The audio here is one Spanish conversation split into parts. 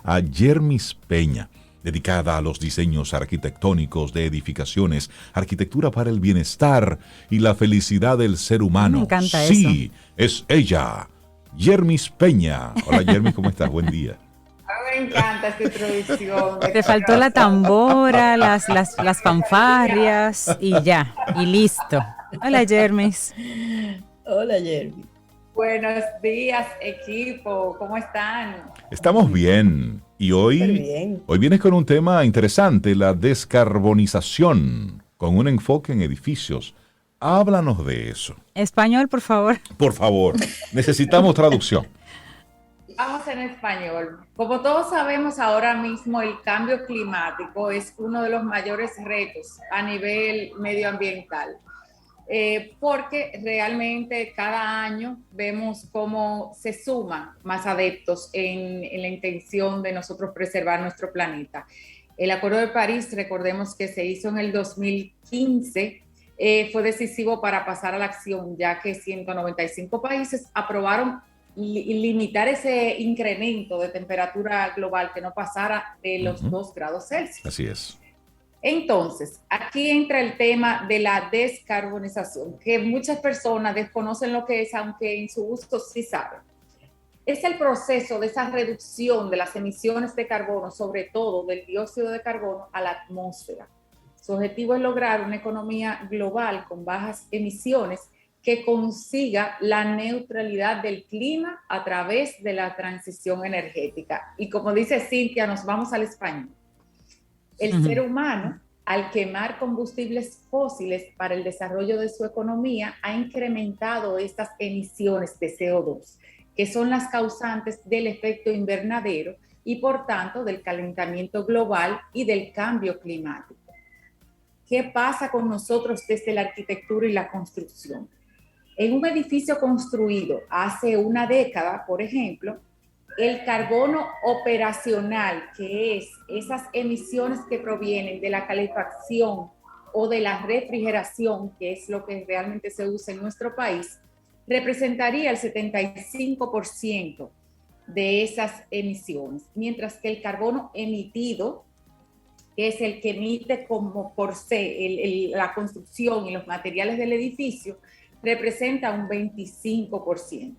a Yermis Peña, dedicada a los diseños arquitectónicos de edificaciones, arquitectura para el bienestar y la felicidad del ser Me humano. encanta eso. Sí, es ella, Yermis Peña. Hola Yermis, ¿cómo estás? Buen día. Me encanta esta introducción de Te faltó la corazón. tambora, las fanfarrias y ya, y listo. Hola, Jermis. Hola, Jeremy. Buenos días, equipo. ¿Cómo están? Estamos bien y Súper hoy, bien. hoy vienes con un tema interesante, la descarbonización, con un enfoque en edificios. Háblanos de eso. Español, por favor. Por favor, necesitamos traducción. Vamos en español. Como todos sabemos, ahora mismo el cambio climático es uno de los mayores retos a nivel medioambiental. Porque realmente cada año vemos cómo se suman más adeptos en la intención de nosotros preservar nuestro planeta. El Acuerdo de París, recordemos que se hizo en el 2015, fue decisivo para pasar a la acción, ya que 195 países aprobaron limitar ese incremento de temperatura global que no pasara de los 2 grados Celsius. Así es. Entonces, aquí entra el tema de la descarbonización, que muchas personas desconocen lo que es, aunque en su gusto sí saben. Es el proceso de esa reducción de las emisiones de carbono, sobre todo del dióxido de carbono, a la atmósfera. Su objetivo es lograr una economía global con bajas emisiones que consiga la neutralidad del clima a través de la transición energética. Y como dice Cintia, nos vamos al español. El ser humano, al quemar combustibles fósiles para el desarrollo de su economía, ha incrementado estas emisiones de CO2, que son las causantes del efecto invernadero y, por tanto, del calentamiento global y del cambio climático. ¿Qué pasa con nosotros desde la arquitectura y la construcción? En un edificio construido hace una década, por ejemplo, el carbono operacional, que es esas emisiones que provienen de la calefacción o de la refrigeración, que es lo que realmente se usa en nuestro país, representaría el 75% de esas emisiones, mientras que el carbono emitido, que es el que emite como por sí la construcción y los materiales del edificio, representa un 25%.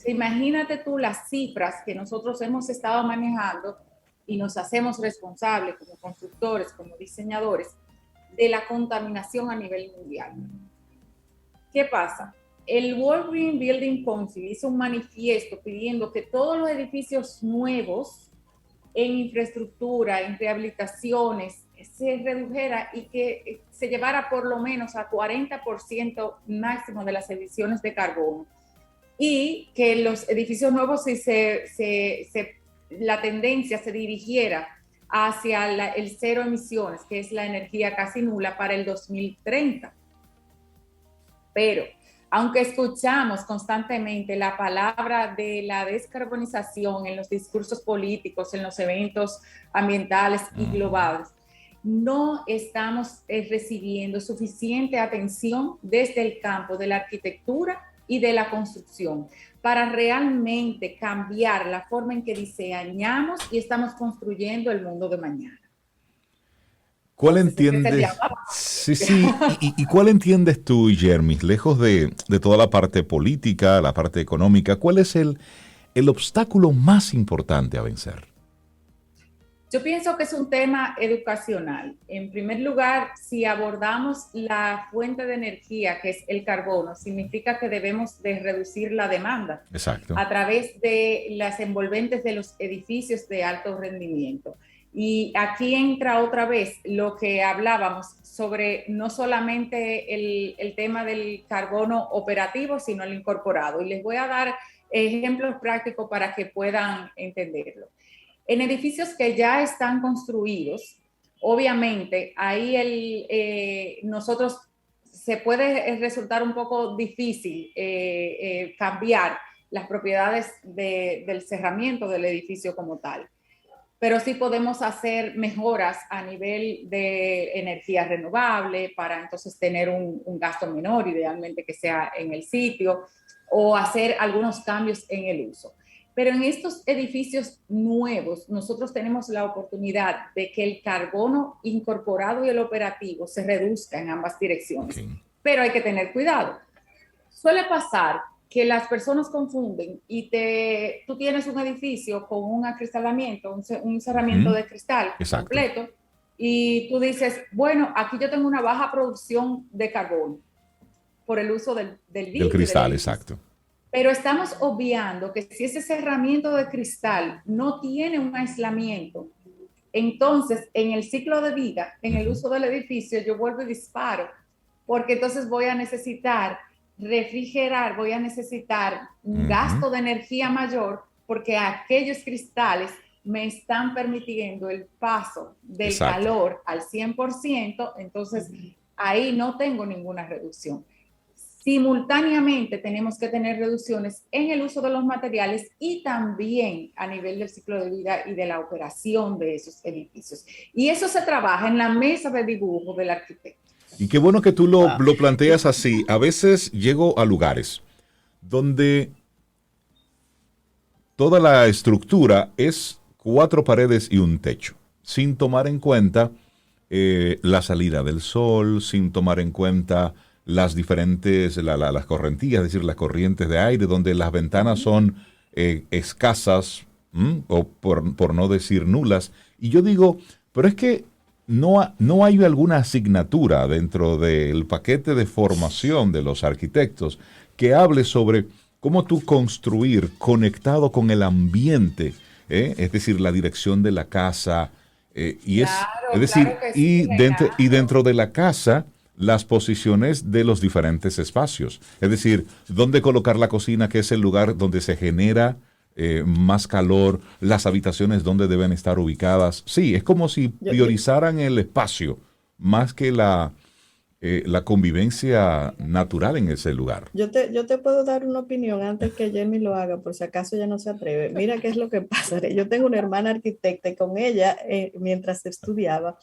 Imagínate tú las cifras que nosotros hemos estado manejando y nos hacemos responsables como constructores, como diseñadores, de la contaminación a nivel mundial. ¿Qué pasa? El World Green Building Council hizo un manifiesto pidiendo que todos los edificios nuevos en infraestructura, en rehabilitaciones, se redujera y que se llevara por lo menos a 40% máximo de las emisiones de carbono. Y que los edificios nuevos, si la tendencia se dirigiera hacia el cero emisiones, que es la energía casi nula para el 2030. Pero, aunque escuchamos constantemente la palabra de la descarbonización en los discursos políticos, en los eventos ambientales y globales, no estamos recibiendo suficiente atención desde el campo de la arquitectura y de la construcción para realmente cambiar la forma en que diseñamos y estamos construyendo el mundo de mañana. ¿Cuál entiendes? Sí, sí. ¿Y cuál entiendes tú, Yermis, lejos de toda la parte política, la parte económica, cuál es el obstáculo más importante a vencer? Yo pienso que es un tema educacional. En primer lugar, si abordamos la fuente de energía, que es el carbono, significa que debemos de reducir la demanda. Exacto. A través de las envolventes de los edificios de alto rendimiento. Y aquí entra otra vez lo que hablábamos sobre no solamente el tema del carbono operativo, sino el incorporado. Y les voy a dar ejemplos prácticos para que puedan entenderlo. En edificios que ya están construidos, obviamente ahí nosotros se puede resultar un poco difícil cambiar las propiedades del cerramiento del edificio como tal, pero sí podemos hacer mejoras a nivel de energía renovable para entonces tener un gasto menor, idealmente que sea en el sitio, o hacer algunos cambios en el uso. Pero en estos edificios nuevos, nosotros tenemos la oportunidad de que el carbono incorporado y el operativo se reduzca en ambas direcciones. Okay. Pero hay que tener cuidado. Suele pasar que las personas confunden y tú tienes un edificio con un acristalamiento, un cerramiento de cristal completo, y tú dices, bueno, aquí yo tengo una baja producción de carbono por el uso del vidrio. Del cristal, exacto. Pero estamos obviando que si ese cerramiento de cristal no tiene un aislamiento, entonces en el ciclo de vida, en el uso del edificio, yo vuelvo y disparo, porque entonces voy a necesitar refrigerar, voy a necesitar un gasto de energía mayor, porque aquellos cristales me están permitiendo el paso del calor al 100%, entonces ahí no tengo ninguna reducción. Simultáneamente tenemos que tener reducciones en el uso de los materiales y también a nivel del ciclo de vida y de la operación de esos edificios. Y eso se trabaja en la mesa de dibujo del arquitecto. Y qué bueno que tú lo planteas así. A veces llego a lugares donde toda la estructura es 4 paredes y un techo, sin tomar en cuenta la salida del sol, sin tomar en cuenta las diferentes, las correntías, es decir, las corrientes de aire, donde las ventanas son escasas, o por no decir nulas. Y yo digo, pero es que no hay alguna asignatura dentro del paquete de formación de los arquitectos que hable sobre cómo tú construir conectado con el ambiente, es decir, la dirección de la casa, y dentro de la casa, las posiciones de los diferentes espacios. Es decir, dónde colocar la cocina, que es el lugar donde se genera más calor, las habitaciones donde deben estar ubicadas. Sí, es como si priorizaran el espacio más que la convivencia natural en ese lugar. Yo te puedo dar una opinión antes que Jeremy lo haga, por si acaso ella no se atreve. Mira qué es lo que pasa. Yo tengo una hermana arquitecta y con ella, mientras estudiaba,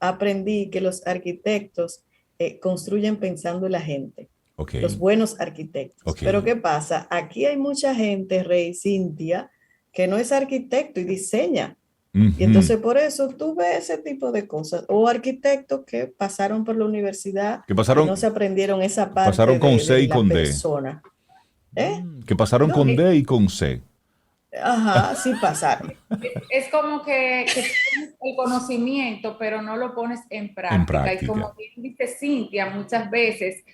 aprendí que los arquitectos construyen pensando en la gente. Okay. Los buenos arquitectos. Okay. Pero ¿qué pasa? Aquí hay mucha gente, Rey, Cintia, que no es arquitecto y diseña. Y entonces por eso tú ves ese tipo de cosas. O arquitectos que pasaron por la universidad y no se aprendieron esa parte pasaron con C y la con persona. Que pasaron con D y con C. Ajá, sí pasaron. Es como que tienes el conocimiento, pero no lo pones en práctica. Y como bien dice Cintia, muchas veces,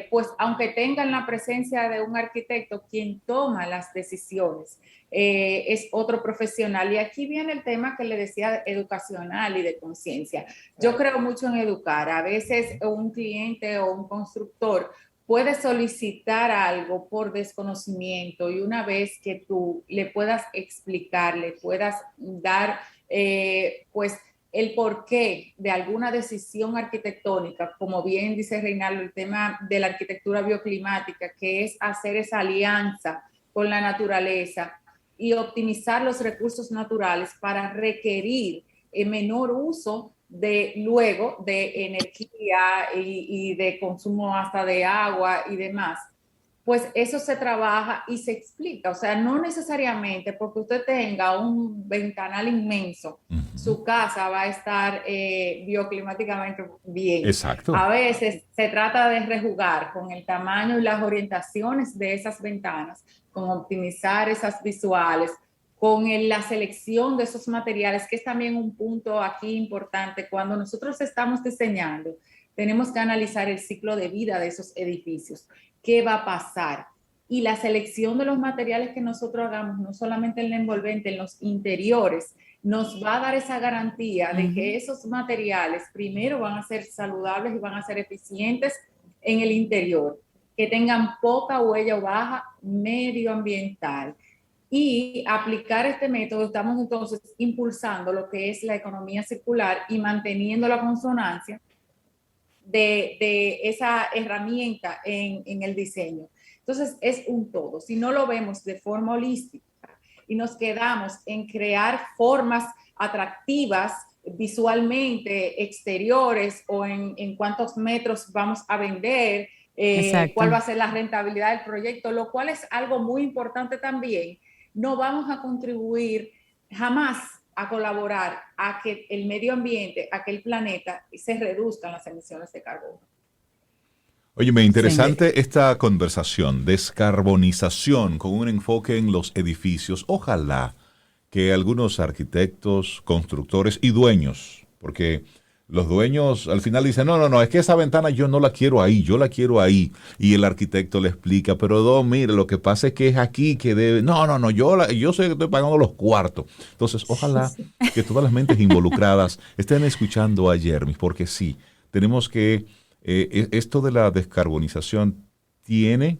pues aunque tengan la presencia de un arquitecto, quien toma las decisiones es otro profesional. Y aquí viene el tema que le decía educacional y de conciencia. Yo creo mucho en educar. A veces un cliente o un constructor puede solicitar algo por desconocimiento, y una vez que tú le puedas explicar, le puedas dar pues el porqué de alguna decisión arquitectónica, como bien dice Reinaldo, el tema de la arquitectura bioclimática, que es hacer esa alianza con la naturaleza y optimizar los recursos naturales para requerir el menor uso de energía y de consumo hasta de agua y demás, pues eso se trabaja y se explica. O sea, no necesariamente porque usted tenga un ventanal inmenso, su casa va a estar bioclimáticamente bien. Exacto. A veces se trata de rejugar con el tamaño y las orientaciones de esas ventanas, con optimizar esas visuales, con la selección de esos materiales, que es también un punto aquí importante. Cuando nosotros estamos diseñando, tenemos que analizar el ciclo de vida de esos edificios. ¿Qué va a pasar? Y la selección de los materiales que nosotros hagamos, no solamente en el envolvente, en los interiores, nos va a dar esa garantía de que esos materiales primero van a ser saludables y van a ser eficientes en el interior, que tengan poca huella o baja medioambiental. Y aplicar este método, estamos entonces impulsando lo que es la economía circular y manteniendo la consonancia de esa herramienta en el diseño. Entonces es un todo. Si no lo vemos de forma holística y nos quedamos en crear formas atractivas visualmente, exteriores, o en cuántos metros vamos a vender, cuál va a ser la rentabilidad del proyecto, lo cual es algo muy importante también. no vamos a contribuir jamás a colaborar a que el medio ambiente, a que el planeta se reduzcan las emisiones de carbono. Oye, me interesante esta conversación, descarbonización con un enfoque en los edificios. Ojalá que algunos arquitectos, constructores y dueños, porque los dueños al final dicen, no, es que esa ventana yo no la quiero ahí, yo la quiero ahí. Y el arquitecto le explica, pero mire, lo que pasa es que es aquí que debe, yo sé que estoy pagando los cuartos. Entonces, ojalá que todas las mentes involucradas estén escuchando a Yermis, porque sí, tenemos que, esto de la descarbonización tiene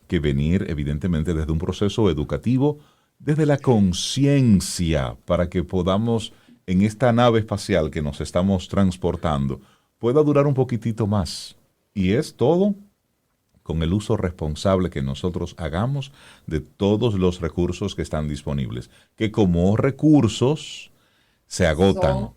que venir evidentemente desde un proceso educativo, desde la conciencia, para que podamos en esta nave espacial que nos estamos transportando pueda durar un poquitito más. Y es todo con el uso responsable que nosotros hagamos de todos los recursos que están disponibles, que como recursos se agotan.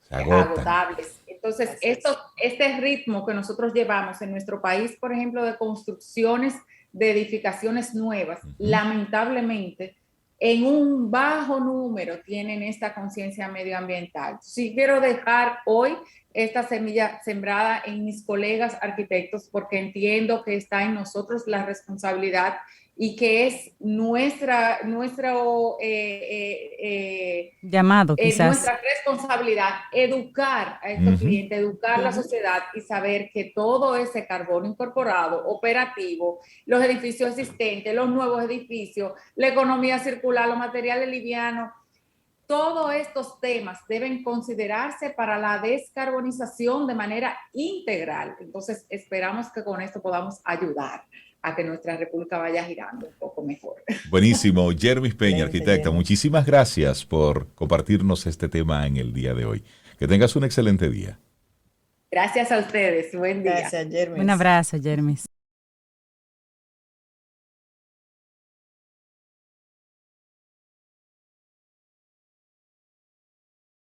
Agotables. Entonces, este ritmo que nosotros llevamos en nuestro país, por ejemplo, de construcciones de edificaciones nuevas, lamentablemente, en un bajo número tienen esta conciencia medioambiental. Sí quiero dejar hoy esta semilla sembrada en mis colegas arquitectos porque entiendo que está en nosotros la responsabilidad y que es nuestro llamado, quizás. Nuestra responsabilidad educar a estos clientes, educar a la sociedad y saber que todo ese carbono incorporado, operativo, los edificios existentes, los nuevos edificios, la economía circular, los materiales livianos, todos estos temas deben considerarse para la descarbonización de manera integral. Entonces, esperamos que con esto podamos ayudar a que nuestra república vaya girando un poco mejor. Buenísimo. Yermis Peña, arquitecta, muchísimas gracias por compartirnos este tema en el día de hoy. Que tengas un excelente día. Gracias a ustedes. Buen día. Gracias, Yermis. Un abrazo, Yermis.